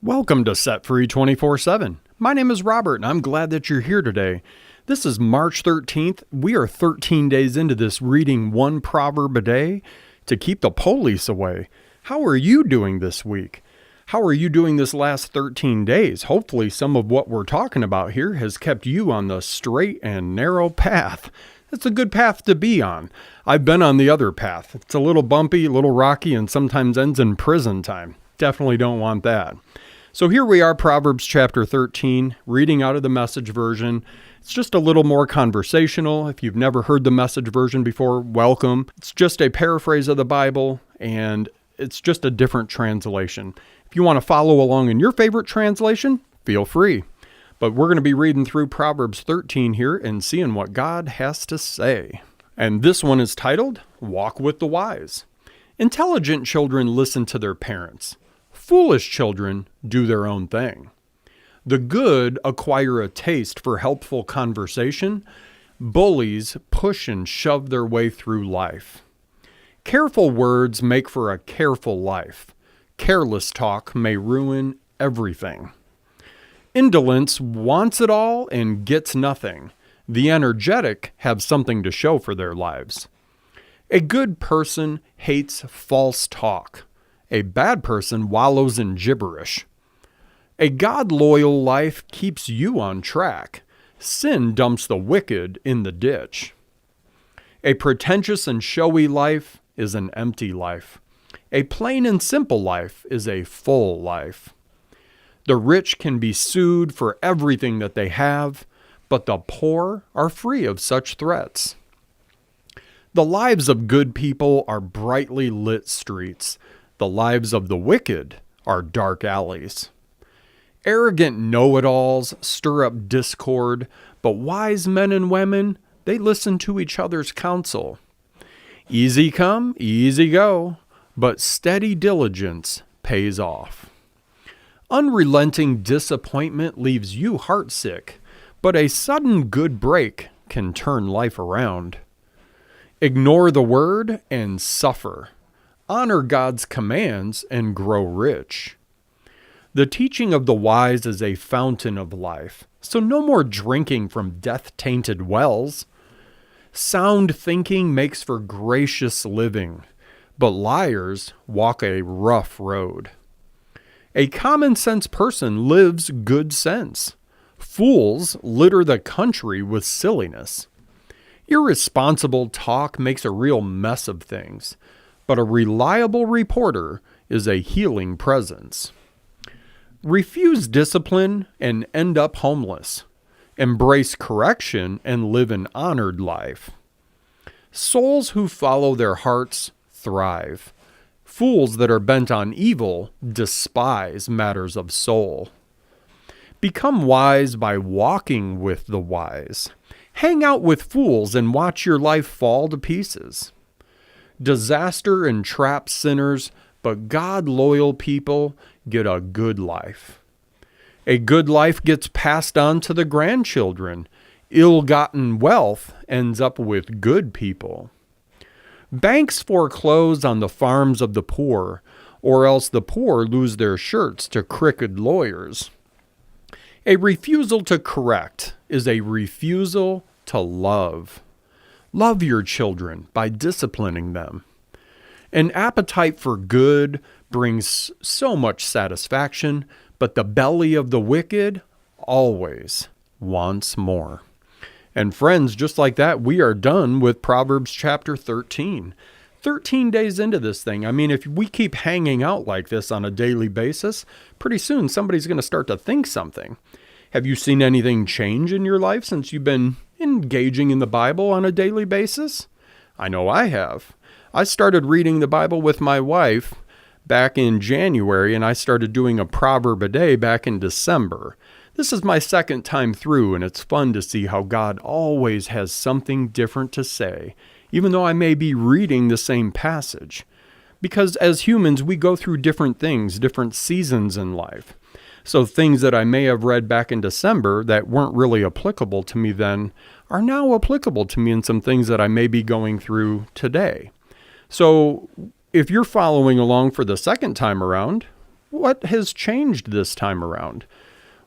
Welcome to Set Free 24/7. My name is Robert, and I'm glad that you're here today. This is March 13th. We are 13 days into this reading one proverb a day to keep the police away. How are you doing this week? How are you doing this last 13 days? Hopefully some of what we're talking about here has kept you on the straight and narrow path. It's a good path to be on. I've been on the other path. It's a little bumpy, a little rocky, and sometimes ends in prison time. Definitely don't want that. So here we are, Proverbs chapter 13, reading out of the Message version. It's just a little more conversational. If you've never heard the Message version before, welcome. It's just a paraphrase of the Bible, and it's just a different translation. If you want to follow along in your favorite translation, feel free. But we're going to be reading through Proverbs 13 here and seeing what God has to say. And this one is titled, Walk with the Wise. Intelligent children listen to their parents. Foolish children do their own thing. The good acquire a taste for helpful conversation. Bullies push and shove their way through life. Careful words make for a careful life. Careless talk may ruin everything. Indolence wants it all and gets nothing. The energetic have something to show for their lives. A good person hates false talk. A bad person wallows in gibberish. A God-loyal life keeps you on track. Sin dumps the wicked in the ditch. A pretentious and showy life is an empty life. A plain and simple life is a full life. The rich can be sued for everything that they have, but the poor are free of such threats. The lives of good people are brightly lit streets. The lives of the wicked are dark alleys. Arrogant know-it-alls stir up discord, but wise men and women, they listen to each other's counsel. Easy come, easy go, but steady diligence pays off. Unrelenting disappointment leaves you heartsick, but a sudden good break can turn life around. Ignore the word and suffer. Honor God's commands and grow rich. The teaching of the wise is a fountain of life, so no more drinking from death-tainted wells. Sound thinking makes for gracious living, but liars walk a rough road. A common-sense person lives good sense. Fools litter the country with silliness. Irresponsible talk makes a real mess of things, but a reliable reporter is a healing presence. Refuse discipline and end up homeless. Embrace correction and live an honored life. Souls who follow their hearts thrive. Fools that are bent on evil despise matters of soul. Become wise by walking with the wise. Hang out with fools and watch your life fall to pieces. Disaster entraps sinners, but God-loyal people get a good life. A good life gets passed on to the grandchildren. Ill-gotten wealth ends up with good people. Banks foreclose on the farms of the poor, or else the poor lose their shirts to crooked lawyers. A refusal to correct is a refusal to love. Love your children by disciplining them. An appetite for good brings so much satisfaction, but the belly of the wicked always wants more. And friends, just like that, we are done with Proverbs chapter 13. 13 days into this thing. I mean, if we keep hanging out like this on a daily basis, pretty soon somebody's going to start to think something. Have you seen anything change in your life since you've been engaging in the Bible on a daily basis? I know I have. I started reading the Bible with my wife back in January, and I started doing a proverb a day back in December. This is my second time through, and it's fun to see how God always has something different to say, even though I may be reading the same passage. Because as humans, we go through different things, different seasons in life. So things that I may have read back in December that weren't really applicable to me then are now applicable to me in some things that I may be going through today. So if you're following along for the second time around, What has changed this time around?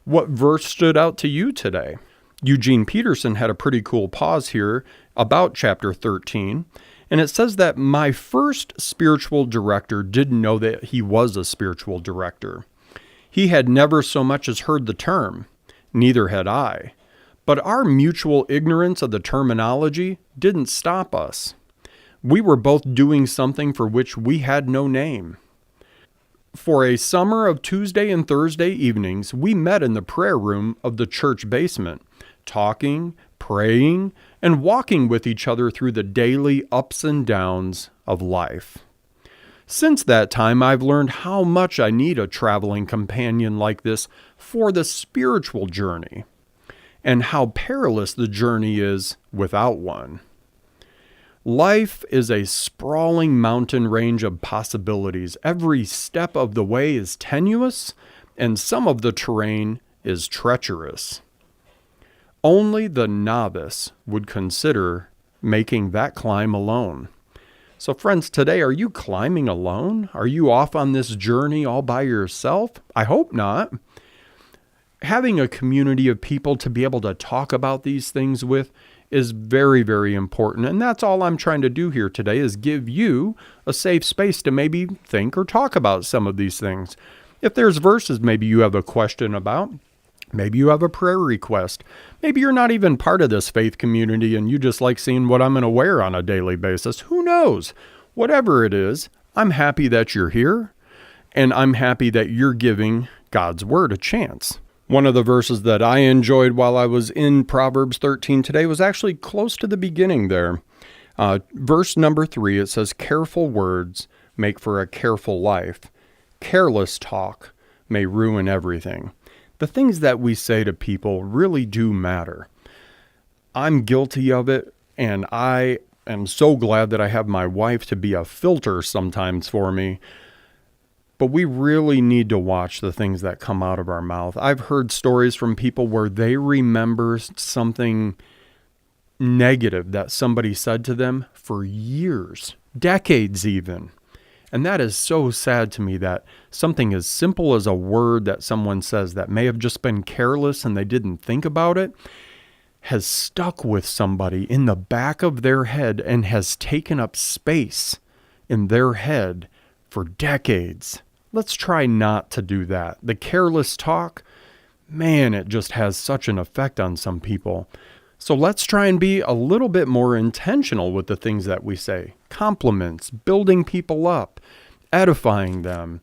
What verse stood out to you today? Eugene Peterson had a pretty cool pause here about chapter 13, and it says that my first spiritual director didn't know that he was a spiritual director. He had never so much as heard the term, neither had I. But our mutual ignorance of the terminology didn't stop us. We were both doing something for which we had no name. For a summer of Tuesday and Thursday evenings, we met in the prayer room of the church basement, talking, praying, and walking with each other through the daily ups and downs of life. Since that time, I've learned how much I need a traveling companion like this for the spiritual journey, and how perilous the journey is without one. Life is a sprawling mountain range of possibilities. Every step of the way is tenuous, and some of the terrain is treacherous. Only the novice would consider making that climb alone. So friends, today, are you climbing alone? Are you off on this journey all by yourself? I hope not. Having a community of people to be able to talk about these things with is very, very important. And that's all I'm trying to do here today, is give you a safe space to maybe think or talk about some of these things. If there's verses maybe you have a question about, maybe you have a prayer request, maybe you're not even part of this faith community and you just like seeing what I'm going to wear on a daily basis. Who knows? Whatever it is, I'm happy that you're here, and I'm happy that you're giving God's word a chance. One of the verses that I enjoyed while I was in Proverbs 13 today was actually close to the beginning there. Verse number 3, it says, "Careful words make for a careful life. Careless talk may ruin everything." The things that we say to people really do matter. I'm guilty of it, and I am so glad that I have my wife to be a filter sometimes for me. But we really need to watch the things that come out of our mouth. I've heard stories from people where they remember something negative that somebody said to them for years, decades even. And that is so sad to me, that something as simple as a word that someone says that may have just been careless and they didn't think about it, has stuck with somebody in the back of their head and has taken up space in their head for decades. Let's try not to do that. The careless talk, man, it just has such an effect on some people. So let's try and be a little bit more intentional with the things that we say. Compliments, building people up, edifying them,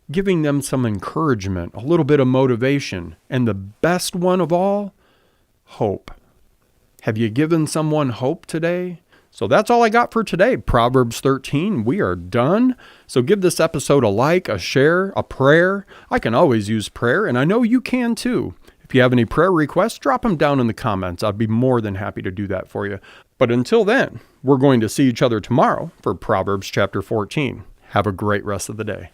giving them some encouragement, a little bit of motivation, and the best one of all, hope. Have you given someone hope today? So that's all I got for today. Proverbs 13, we are done. So give this episode a like, a share, a prayer. I can always use prayer, and I know you can too. If you have any prayer requests, drop them down in the comments. I'd be more than happy to do that for you. But until then, we're going to see each other tomorrow for Proverbs chapter 14. Have a great rest of the day.